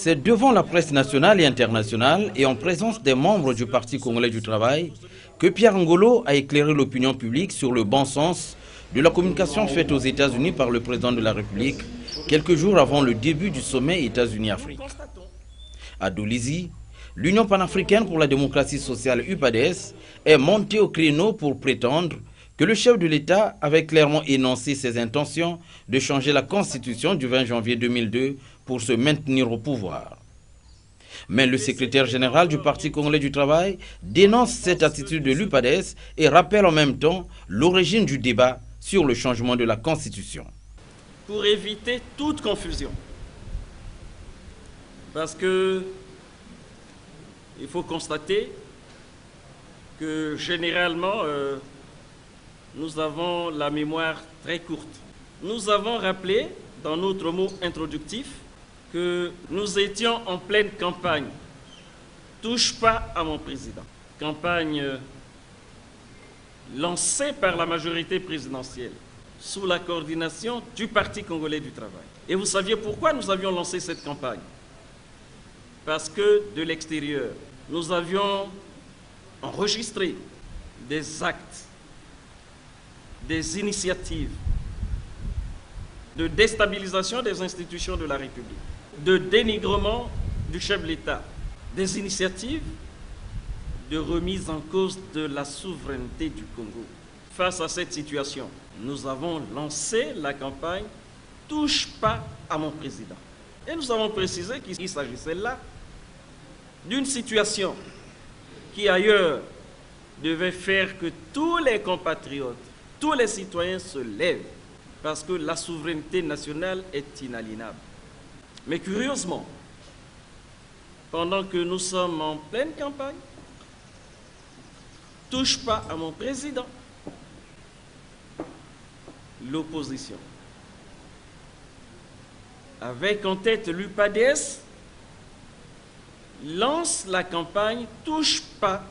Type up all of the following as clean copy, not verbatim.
C'est devant la presse nationale et internationale et en présence des membres du Parti congolais du travail que Pierre Ngolo a éclairé l'opinion publique sur le bon sens de la communication faite aux États-Unis par le président de la République quelques jours avant le début du sommet États-Unis-Afrique. À Dolisie, l'Union panafricaine pour la démocratie sociale UPADES est montée au créneau pour prétendre que le chef de l'État avait clairement énoncé ses intentions de changer la constitution du 20 janvier 2002 pour se maintenir au pouvoir. Mais le secrétaire général du Parti congolais du travail dénonce cette attitude de l'UPADES et rappelle en même temps l'origine du débat sur le changement de la constitution. Pour éviter toute confusion, parce que il faut constater que généralement nous avons la mémoire très courte. Nous avons rappelé dans notre mot introductif que nous étions en pleine campagne. Touche pas à mon président. Campagne lancée par la majorité présidentielle sous la coordination du Parti congolais du travail. Et vous saviez pourquoi nous avions lancé cette campagne? Parce que de l'extérieur, nous avions enregistré des actes, des initiatives de déstabilisation des institutions de la République, de dénigrement du chef de l'État, des initiatives de remise en cause de la souveraineté du Congo. Face à cette situation, nous avons lancé la campagne « Touche pas à mon président ». Et nous avons précisé qu'il s'agissait là d'une situation qui ailleurs devait faire que tous les compatriotes, tous les citoyens se lèvent parce que la souveraineté nationale est inaliénable. Mais curieusement, pendant que nous sommes en pleine campagne, touche pas à mon président, l'opposition, avec en tête l'UPADES, lance la campagne « Touche pas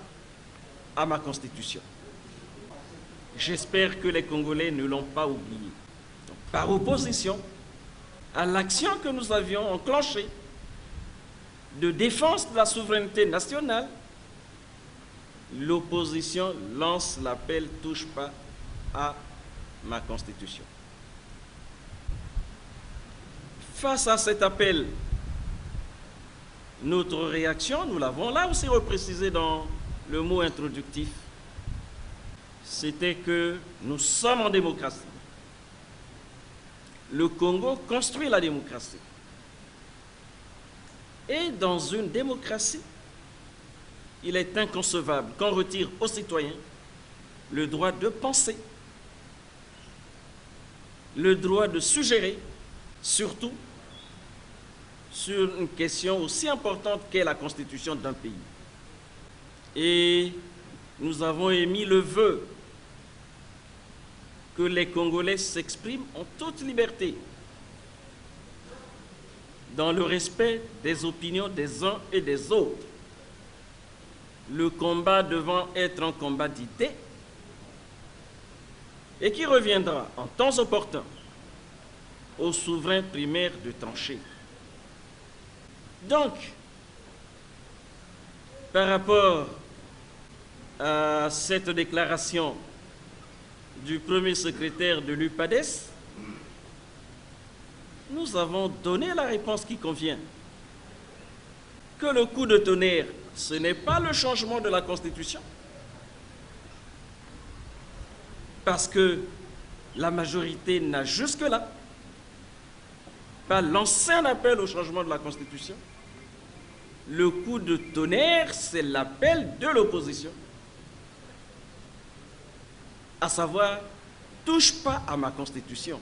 à ma Constitution ». J'espère que les Congolais ne l'ont pas oublié. Donc, par opposition à l'action que nous avions enclenchée de défense de la souveraineté nationale, l'opposition lance l'appel « Touche pas à ma Constitution ». Face à cet appel, notre réaction, nous l'avons là aussi reprécisé dans le mot introductif, c'était que nous sommes en démocratie. Le Congo construit la démocratie. Et dans une démocratie, il est inconcevable qu'on retire aux citoyens le droit de penser, le droit de suggérer, surtout sur une question aussi importante qu'est la constitution d'un pays. Et nous avons émis le vœu que les Congolais s'expriment en toute liberté, dans le respect des opinions des uns et des autres, le combat devant être un combat d'idées et qui reviendra en temps opportun au souverain primaire de trancher. Donc, par rapport à cette déclaration du premier secrétaire de l'UPADES, nous avons donné la réponse qui convient. Que le coup de tonnerre, ce n'est pas le changement de la Constitution, parce que la majorité n'a jusque-là pas lancé un appel au changement de la Constitution. Le coup de tonnerre, c'est l'appel de l'opposition, à savoir, touche pas à ma Constitution.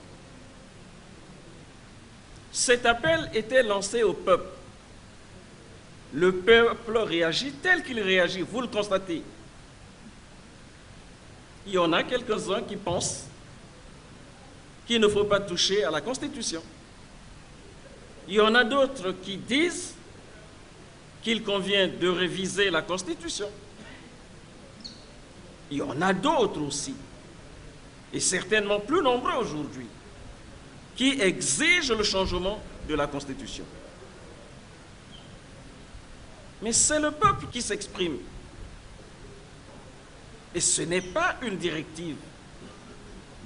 Cet appel était lancé au peuple. Le peuple réagit tel qu'il réagit, vous le constatez. Il y en a quelques-uns qui pensent qu'il ne faut pas toucher à la Constitution. Il y en a d'autres qui disent qu'il convient de réviser la Constitution. Il y en a d'autres aussi, et certainement plus nombreux aujourd'hui, qui exigent le changement de la Constitution. Mais c'est le peuple qui s'exprime. Et ce n'est pas une directive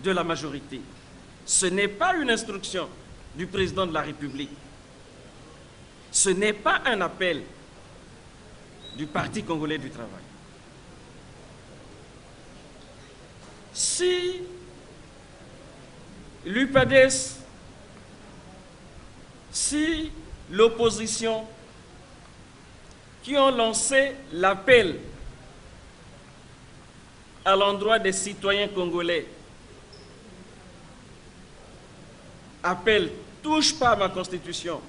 de la majorité. Ce n'est pas une instruction du président de la République. Ce n'est pas un appel du Parti congolais du travail. Si l'UPADES, si l'opposition qui ont lancé l'appel à l'endroit des citoyens congolais, appel « touche pas à ma constitution »,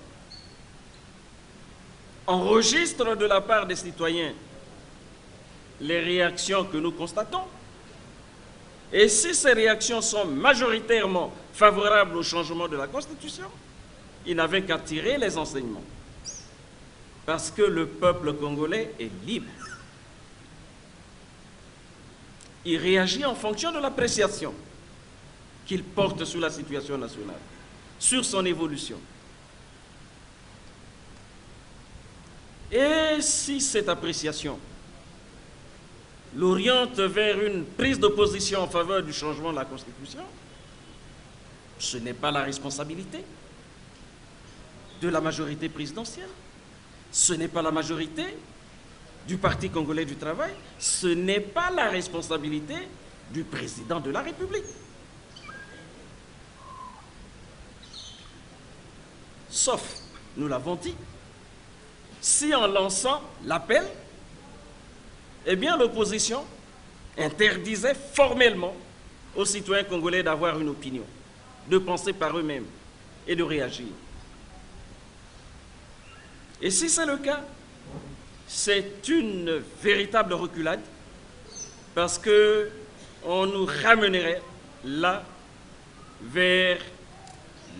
enregistre de la part des citoyens les réactions que nous constatons. Et si ces réactions sont majoritairement favorables au changement de la Constitution, il n'avait qu'à tirer les enseignements. Parce que le peuple congolais est libre. Il réagit en fonction de l'appréciation qu'il porte sur la situation nationale, sur son évolution. Et si cette appréciation l'oriente vers une prise de position en faveur du changement de la Constitution, ce n'est pas la responsabilité de la majorité présidentielle, ce n'est pas la majorité du Parti congolais du travail, ce n'est pas la responsabilité du président de la République. Sauf, nous l'avons dit, si en lançant l'appel, eh bien l'opposition interdisait formellement aux citoyens congolais d'avoir une opinion, de penser par eux-mêmes et de réagir. Et si c'est le cas, c'est une véritable reculade parce qu'on nous ramènerait là vers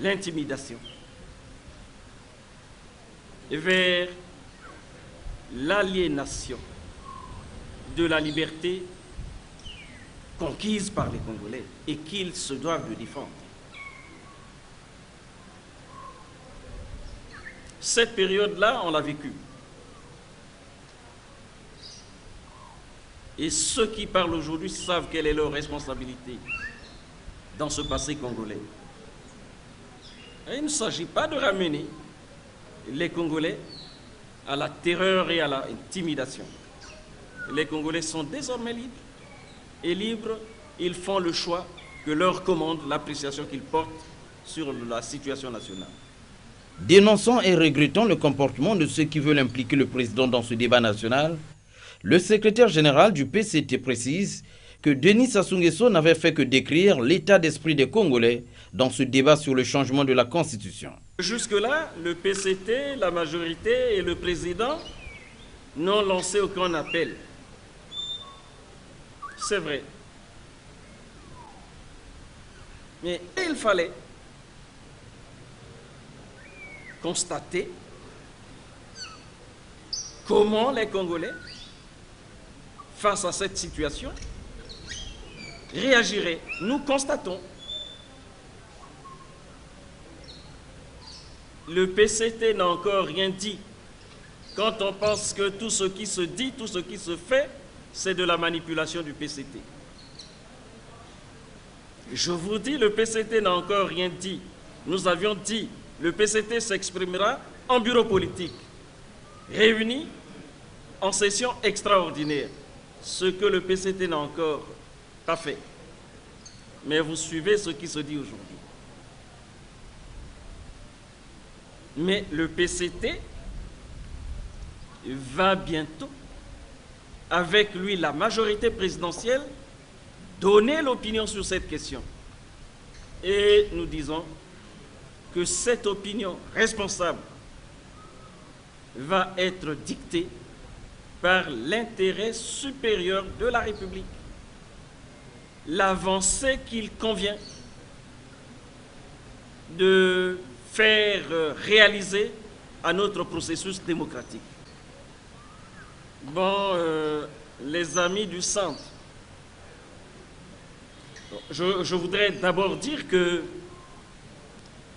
l'intimidation, vers l'aliénation de la liberté conquise par les Congolais et qu'ils se doivent de défendre. Cette période-là, on l'a vécue. Et ceux qui parlent aujourd'hui savent quelle est leur responsabilité dans ce passé congolais. Et il ne s'agit pas de ramener les Congolais à la terreur et à l'intimidation. Les Congolais sont désormais libres. Et libres, ils font le choix que leur commande l'appréciation qu'ils portent sur la situation nationale. Dénonçant et regrettant le comportement de ceux qui veulent impliquer le président dans ce débat national, le secrétaire général du PCT précise que Denis Sassou Nguesso n'avait fait que décrire l'état d'esprit des Congolais dans ce débat sur le changement de la Constitution. Jusque-là, le PCT, la majorité et le président n'ont lancé aucun appel. C'est vrai. Mais il fallait constater comment les Congolais, face à cette situation, réagiraient. Nous constatons. Le PCT n'a encore rien dit. Quand on pense que tout ce qui se dit, tout ce qui se fait, c'est de la manipulation du PCT. Je vous dis, le PCT n'a encore rien dit. Nous avions dit, le PCT s'exprimera en bureau politique, réuni en session extraordinaire, ce que le PCT n'a encore pas fait. Mais vous suivez ce qui se dit aujourd'hui. Mais le PCT va bientôt, avec lui la majorité présidentielle, donner l'opinion sur cette question. Et nous disons que cette opinion responsable va être dictée par l'intérêt supérieur de la République, l'avancée qu'il convient de faire réaliser à notre processus démocratique. Bon, les amis du centre, je voudrais d'abord dire que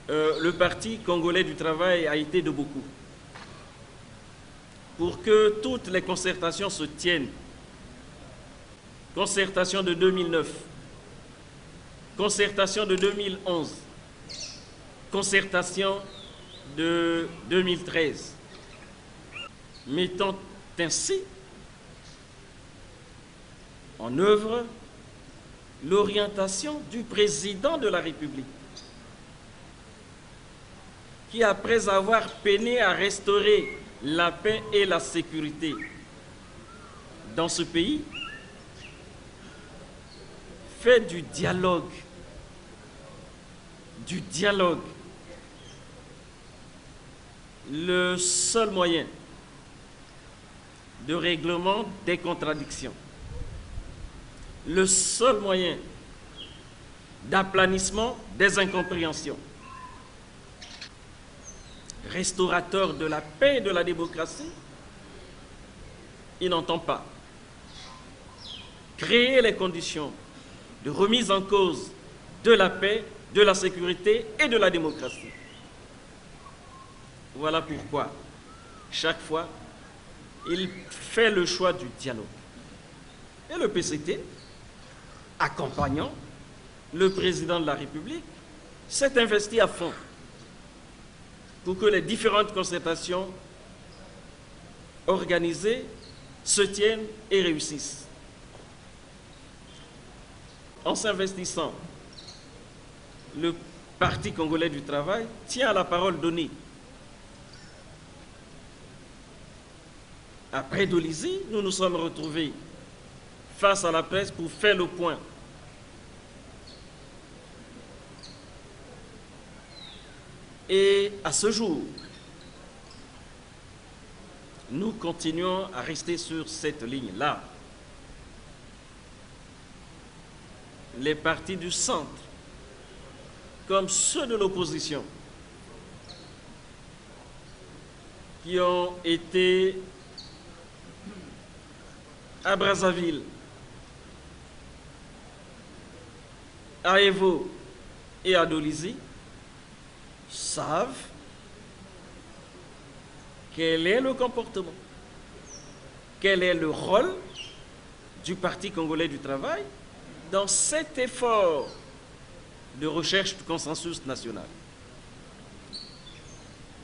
le Parti congolais du travail a été de beaucoup. pour que toutes les concertations se tiennent. Concertation de 2009, concertation de 2011, concertation de 2013, mettant ainsi en œuvre l'orientation du président de la République, qui, après avoir peiné à restaurer la paix et la sécurité dans ce pays, fait du dialogue, le seul moyen de règlement des contradictions, le seul moyen d'aplanissement des incompréhensions, restaurateur de la paix et de la démocratie. Il n'entend pas créer les conditions de remise en cause de la paix, de la sécurité et de la démocratie. Voilà pourquoi, chaque fois, il fait le choix du dialogue. Et le PCT, accompagnant le président de la République, s'est investi à fond pour que les différentes concertations organisées se tiennent et réussissent. En s'investissant, le Parti congolais du travail tient à la parole donnée. Après Dolisie, nous nous sommes retrouvés face à la presse pour faire le point. Et à ce jour, nous continuons à rester sur cette ligne-là. Les partis du centre, comme ceux de l'opposition, qui ont été à Brazzaville, à Evo et à Dolisie, savent quel est le comportement, quel est le rôle du Parti congolais du travail dans cet effort de recherche de consensus national.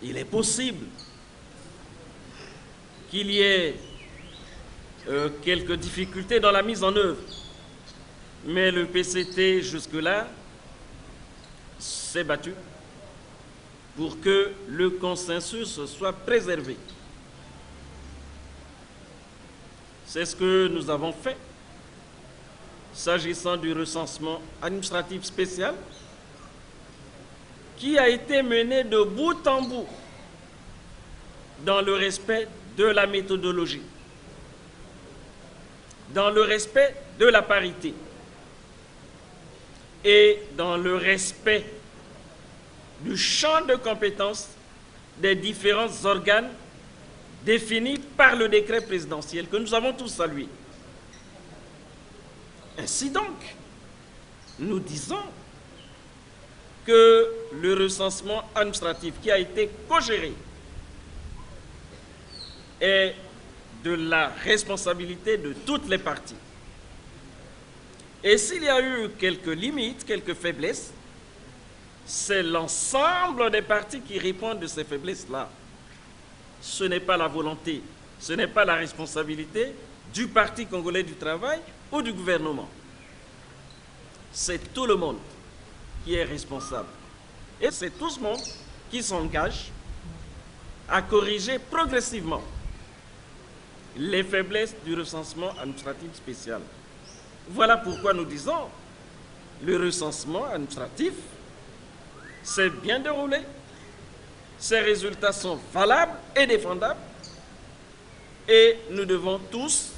Il est possible qu'il y ait quelques difficultés dans la mise en œuvre, mais le PCT jusque-là s'est battu pour que le consensus soit préservé. C'est ce que nous avons fait s'agissant du recensement administratif spécial qui a été mené de bout en bout dans le respect de la méthodologie, dans le respect de la parité et dans le respect du champ de compétences des différents organes définis par le décret présidentiel que nous avons tous salué. Ainsi donc, nous disons que le recensement administratif qui a été co-géré est de la responsabilité de toutes les parties. Et s'il y a eu quelques limites, quelques faiblesses, c'est l'ensemble des partis qui répondent de ces faiblesses-là. Ce n'est pas la volonté, ce n'est pas la responsabilité du Parti congolais du travail ou du gouvernement. C'est tout le monde qui est responsable. Et c'est tout ce monde qui s'engage à corriger progressivement les faiblesses du recensement administratif spécial. Voilà pourquoi nous disons le recensement administratif s'est bien déroulé. Ces résultats sont valables et défendables. Et nous devons tous,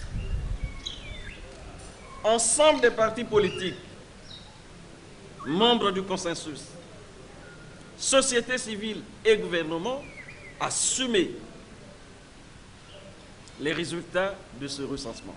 ensemble des partis politiques, membres du consensus, société civile et gouvernement, assumer les résultats de ce recensement.